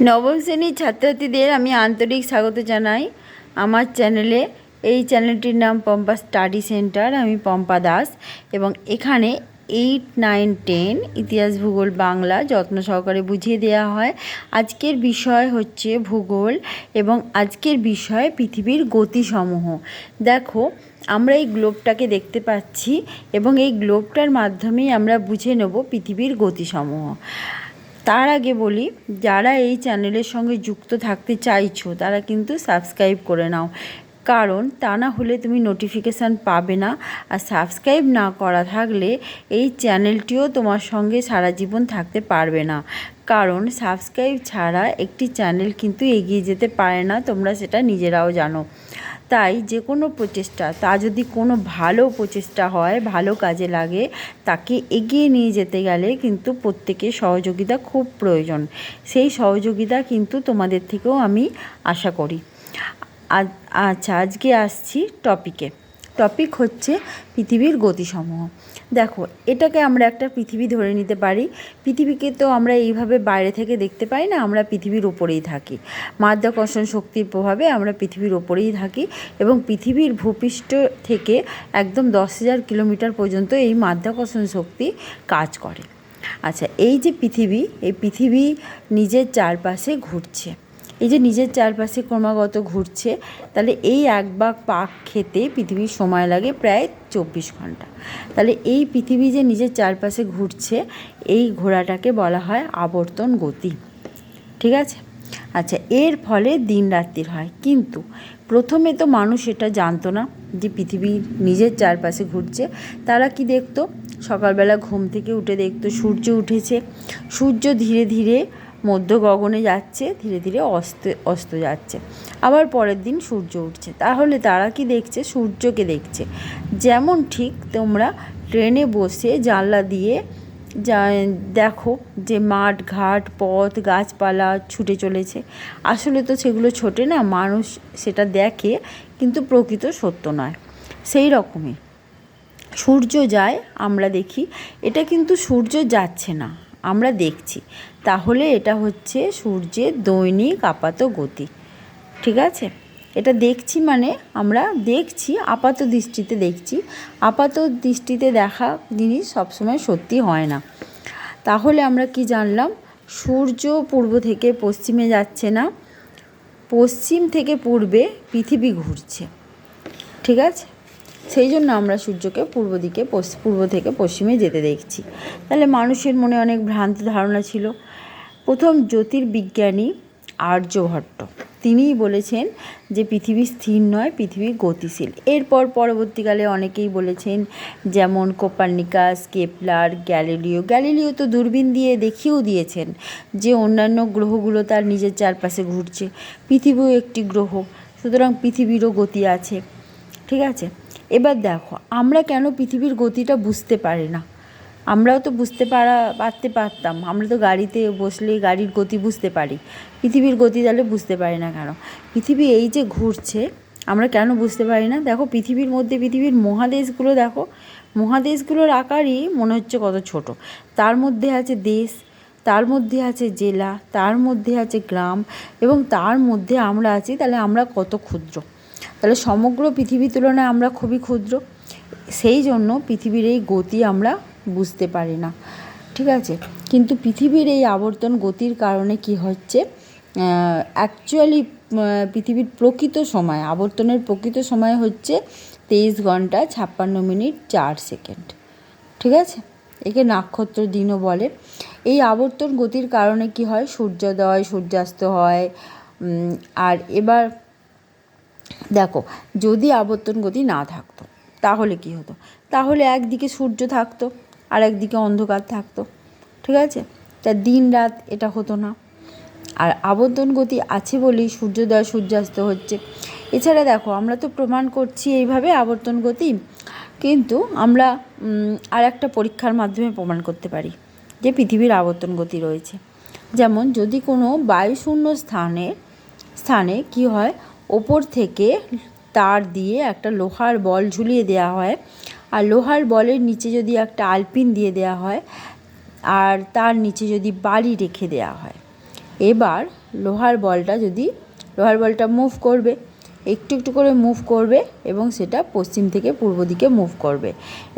নবম শ্রেণীর ছাত্রছাত্রীদের আমি আন্তরিক স্বাগত জানাই আমার চ্যানেলে। এই চ্যানেলটির নাম পম্পা স্টাডি সেন্টার। আমি পম্পা দাস এবং এখানে 8, 9, 10 ইতিহাস, ভূগোল, বাংলা যত্ন সহকারে বুঝিয়ে দেওয়া হয়। আজকের বিষয় হচ্ছে ভূগোল এবং আজকের বিষয় পৃথিবীর গতিসমূহ। দেখো, আমরা এই গ্লোবটাকে দেখতে পাচ্ছি এবং এই গ্লোবটার মাধ্যমেই আমরা বুঝে নেব পৃথিবীর গতিসমূহ। তার আগে বলি, যারা এই চ্যানেলের সঙ্গে যুক্ত থাকতে চাইছো তারা কিন্তু সাবস্ক্রাইব করে নাও, কারণ তা না হলে তুমি নোটিফিকেশান পাবে না। আর সাবস্ক্রাইব না করা থাকলে এই চ্যানেলটিও তোমার সঙ্গে সারা জীবন থাকতে পারবে না, কারণ সাবস্ক্রাইব ছাড়া একটি চ্যানেল কিন্তু এগিয়ে যেতে পারে না, তোমরা সেটা নিজেরাও জানো। তাই যে কোনো প্রচেষ্টা, তা যদি কোনো ভালো প্রচেষ্টা হয়, ভালো কাজে লাগে, তাকে এগিয়ে নিয়ে যেতে গেলে কিন্তু প্রত্যেকের সহযোগিতা খুব প্রয়োজন। সেই সহযোগিতা কিন্তু তোমাদের থেকেও আমি আশা করি। আচ্ছা, আজকে আসছি টপিক হচ্ছে পৃথিবীর গতিসমূহ। দেখো, এটাকে আমরা একটা পৃথিবী ধরে নিতে পারি। পৃথিবীকে তো আমরা এইভাবে বাইরে থেকে দেখতে পাই না, আমরা পৃথিবীর ওপরেই থাকি। মাধ্যাকর্ষণ শক্তির প্রভাবে আমরা পৃথিবীর ওপরেই থাকি এবং পৃথিবীর ভূপৃষ্ঠ থেকে একদম 10,000 কিলোমিটার পর্যন্ত এই মাধ্যাকর্ষণ শক্তি কাজ করে। আচ্ছা, এই যে পৃথিবী নিজের চারপাশে ঘুরছে, এই যে নিজের চারপাশে ক্রমাগত ঘুরছে, তাহলে এই একবার পাক খেতে পৃথিবীর সময় লাগে প্রায় 24 ঘন্টা। তাহলে এই পৃথিবী যে নিজের চারপাশে ঘুরছে, এই ঘোরাটাকে বলা হয় আবর্তন গতি। ঠিক আছে? আচ্ছা, এর ফলে দিন রাত্রির হয়, কিন্তু প্রথমে তো মানুষ এটা জানতো না যে পৃথিবী নিজের চারপাশে ঘুরছে। তারা কি দেখতো? সকালবেলা ঘুম থেকে উঠে দেখতো সূর্য উঠেছে, সূর্য ধীরে ধীরে মধ্য গগনে যাচ্ছে, ধীরে ধীরে অস্ত যাচ্ছে, আবার পরের দিন সূর্য উঠছে। তাহলে তারা কি দেখছে? সূর্যকে দেখছে। যেমন ঠিক তোমরা ট্রেনে বসে জানলা দিয়ে দেখো যে মাঠ ঘাট পথ গাছপালা ছুটে চলেছে, আসলে তো সেগুলো ছোটে না, মানুষ সেটা দেখে কিন্তু প্রকৃত সত্য নয়। সেই রকমই সূর্য যায়, আমরা দেখি, এটা কিন্তু সূর্য যাচ্ছে না, আমরা দেখছি। তাহলে এটা হচ্ছে সূর্যের দৈনিক আপাত গতি। ঠিক আছে? এটা দেখছি মানে আমরা দেখছি, আপাত দৃষ্টিতে দেখছি। আপাত দৃষ্টিতে দেখা জিনিস সবসময় সত্যি হয় না। তাহলে আমরা কি জানলাম? সূর্য পূর্ব থেকে পশ্চিমে যাচ্ছে না, পশ্চিম থেকে পূর্বে পৃথিবী ঘুরছে। ঠিক আছে? সেই জন্য আমরা সূর্যকে পূর্ব থেকে পশ্চিমে যেতে দেখছি। তাহলে মানুষের মনে অনেক ভ্রান্ত ধারণা ছিল। প্রথম জ্যোতির্বিজ্ঞানী আর্যভট্ট, তিনিই বলেছেন যে পৃথিবী স্থির নয়, পৃথিবী গতিশীল। এরপর পরবর্তীকালে অনেকেই বলেছেন, যেমন কোপার্নিকাস, কেপলার, গ্যালিলিও তো দূরবীন দিয়ে দেখিয়েও দিয়েছেন যে অন্যান্য গ্রহগুলো তার নিজের চারপাশে ঘুরছে, পৃথিবীও একটি গ্রহ, সুতরাং পৃথিবীরও গতি আছে। ঠিক আছে? এবার দেখো, আমরা কেন পৃথিবীর গতিটা বুঝতে পারি না? আমরাও তো পারতে পারতাম, আমরা তো গাড়িতে বসলে গাড়ির গতি বুঝতে পারি, পৃথিবীর গতি তাহলে বুঝতে পারি না কেন? পৃথিবী এই যে ঘুরছে, আমরা কেন বুঝতে পারি না? দেখো, পৃথিবীর মধ্যে পৃথিবীর মহাদেশগুলো দেখো, মহাদেশগুলোর আকারই মনে হচ্ছে কত ছোট। তার মধ্যে আছে দেশ, তার মধ্যে আছে জেলা, তার মধ্যে আছে গ্রাম, এবং তার মধ্যে আমরা আছি। তাহলে আমরা কত ক্ষুদ্র! তাহলে সমগ্র পৃথিবীর তুলনায় আমরা খুবই ক্ষুদ্র। সেই জন্য পৃথিবীর এই গতি আমরা বুঝতে পারি না। ঠিক আছে? কিন্তু পৃথিবীর এই আবর্তন গতির কারণে কি হচ্ছে, অ্যাকচুয়ালি পৃথিবীর প্রকৃত সময়, আবর্তনের প্রকৃত সময় হচ্ছে 23 ঘন্টা 56 মিনিট 4 সেকেন্ড। ঠিক আছে? একে নক্ষত্র দিনও বলে। এই আবর্তন গতির কারণে কি হয়? সূর্যোদয় সূর্যাস্ত হয়। আর এবার দেখো, যদি আবর্তন গতি না থাকতো তাহলে কি হতো? তাহলে একদিকে সূর্য থাকতো আর একদিকে অন্ধকার থাকতো। ঠিক আছে? তা দিন রাত এটা হতো না। আর আবর্তন গতি আছে বলেই সূর্যোদয় সূর্যাস্ত হচ্ছে। এছাড়া দেখো, আমরা তো প্রমাণ করছি এইভাবে আবর্তন গতি, কিন্তু আমরা আর একটা পরীক্ষার মাধ্যমে প্রমাণ করতে পারি যে পৃথিবীর আবর্তন গতি রয়েছে। যেমন যদি কোনো বায়ুশূন্য স্থানে কি হয়, ওপর থেকে তার দিয়ে একটা লোহার বল ঝুলিয়ে দেওয়া হয়, আর লোহার বলের নিচে যদি একটা আলপিন দিয়ে দেওয়া হয়, আর তার নিচে যদি বালি রেখে দেওয়া হয়, এবার লোহার বলটা মুভ করবে, একটু একটু করে মুভ করবে এবং সেটা পশ্চিম থেকে পূর্ব দিকে মুভ করবে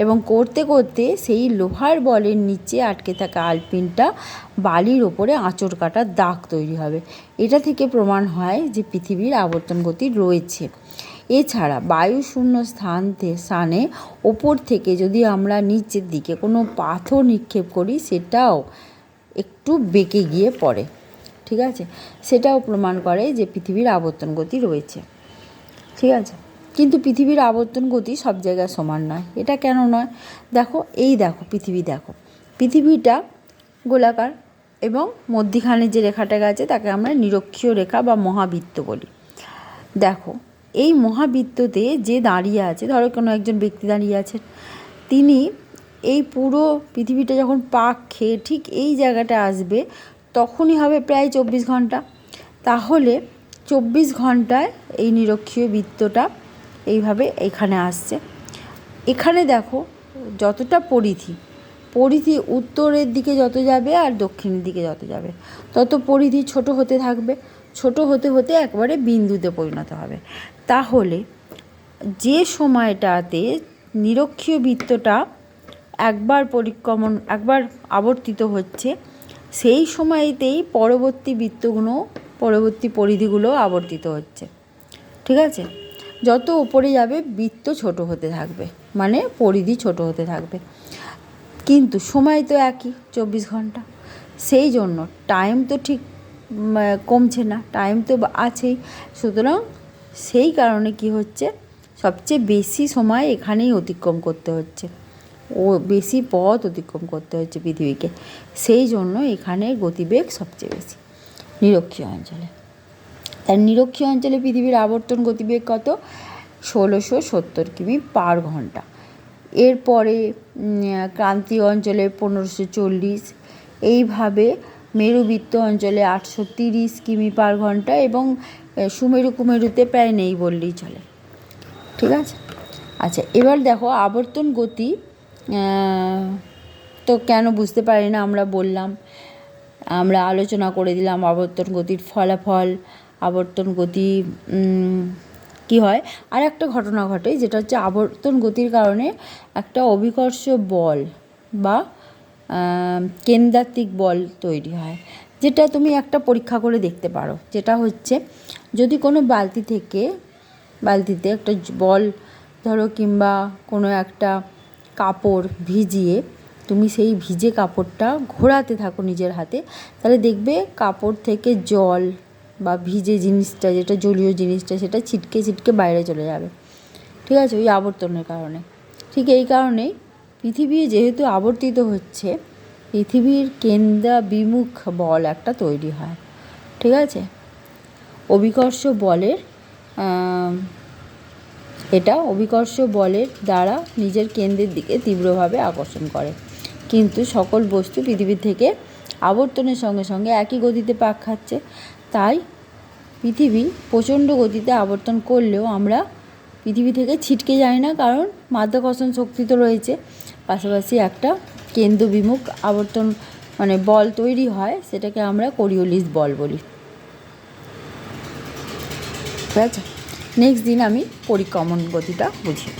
এবং করতে করতে সেই লোহার বলের নিচে আটকে থাকা আলপিনটা বালির ওপরে আঁচড় কাটার দাগ তৈরি হবে। এটা থেকে প্রমাণ হয় যে পৃথিবীর আবর্তন গতি রয়েছে। এছাড়া বায়ুশূন্য স্থানে ওপর থেকে যদি আমরা নিচের দিকে কোনো পাথর নিক্ষেপ করি সেটাও একটু বেঁকে গিয়ে পড়ে, ঠিক আছে, সেটাও প্রমাণ করে যে পৃথিবীর আবর্তন গতি রয়েছে, ঠিক আছে। কিন্তু পৃথিবীর আবর্তন গতি সব জায়গায় সমান নয়। এটা কেন নয়? দেখো পৃথিবীটা গোলাকার এবং মধ্যিখানে যে রেখাটা আছে তাকে আমরা নিরক্ষীয় রেখা বা মহাবৃত্ত বলি। দেখো এই মহাবৃত্ততে যে দাঁড়িয়ে আছে, ধরো কোনো একজন ব্যক্তি দাঁড়িয়ে আছেন, তিনি এই পুরো পৃথিবীটা যখন পাক খেয়ে ঠিক এই জায়গাটা আসবে তখনই হবে প্রায় 24 ঘন্টা। তাহলে 24 ঘন্টায় এই নিরক্ষীয় বৃত্তটা এইভাবে এখানে আসছে। এখানে দেখো যতটা পরিধি উত্তরের দিকে যত যাবে আর দক্ষিণের দিকে যত যাবে তত পরিধি ছোট হতে থাকবে, ছোট হতে হতে একবারে বিন্দুতে পরিণত হবে। তাহলে যে সময়টাতে নিরক্ষীয় বৃত্তটা একবার আবর্তিত হচ্ছে সেই সময়তেই পরবর্তী পরিধিগুলো আবর্তিত হচ্ছে, ঠিক আছে। যত উপরে যাবে বৃত্ত ছোট হতে থাকবে, মানে পরিধি ছোট হতে থাকবে, কিন্তু সময় তো একই 24 ঘন্টা। সেই জন্য টাইম তো ঠিক কমছে না, টাইম তো আছেই। সুতরাং সেই কারণে কি হচ্ছে, সবচেয়ে বেশি সময় এখানেই অতিক্রম করতে হচ্ছে, বেশি পথ অতিক্রম করতে হচ্ছে পৃথিবীকে। সেই জন্য এখানে গতিবেগ সবচেয়ে বেশি নিরক্ষীয় অঞ্চলে। তার নিরক্ষীয় অঞ্চলে পৃথিবীর আবর্তন গতিবেগ কত? 1670 কিমি পার ঘন্টা। এরপরে ক্রান্তীয় অঞ্চলে 1540, এইভাবে মেরুবৃত্ত অঞ্চলে 830 কিমি পার ঘন্টা এবং কুমেরুতে প্রায় নেই বললেই চলে, ঠিক আছে। আচ্ছা, এবার দেখো আবর্তন গতি তো কেন বুঝতে পারি না আমরা আলোচনা করে দিলাম আবর্তন গতির ফলাফল, আবর্তন গতি কী হয়। আর একটা ঘটনা ঘটে, যেটা হচ্ছে আবর্তন গতির কারণে একটা অভিকর্ষ বল বা কেন্দ্রাত্মিক বল তৈরি হয়, যেটা তুমি একটা পরীক্ষা করে দেখতে পারো। যেটা হচ্ছে, যদি কোনো বালতিতে একটা বল ধরো কিংবা কোনো একটা কাপড় ভিজিয়ে তুমি সেই ভিজে কাপড়টা ঘোরাতে থাকো নিজের হাতে, তাহলে দেখবে কাপড় থেকে জল বা ভিজে জিনিসটা, যেটা জলীয় জিনিসটা, সেটা ছিটকে বাইরে চলে যাবে, ঠিক আছে, ওই আবর্তনের কারণে। ঠিক এই কারণেই পৃথিবী যেহেতু আবর্তিত হচ্ছে, পৃথিবীর কেন্দ্রাভিমুখ বল একটা তৈরি হয়, ঠিক আছে। অভিকর্ষ বলের দ্বারা নিজের কেন্দ্রের দিকে তীব্রভাবে আকর্ষণ করে। কিন্তু সকল বস্তু পৃথিবী থেকে আবর্তনের সঙ্গে সঙ্গে একই গতিতে পাক খাচ্ছে। তাই পৃথিবী প্রচণ্ড গতিতে আবর্তন করলেও আমরা পৃথিবী থেকে ছিটকে যাই না, কারণ মাধ্যাকর্ষণ শক্তি তো রয়েছে, পাশাপাশি একটা কেন্দ্রবিমুখ আবর্তন মানে বল তৈরি হয়, সেটাকে আমরা কোরিওলিস বল বলি, ঠিক আছে। নেক্সট দিন আমি পরিক্রমণ গতিটা বুঝিয়ে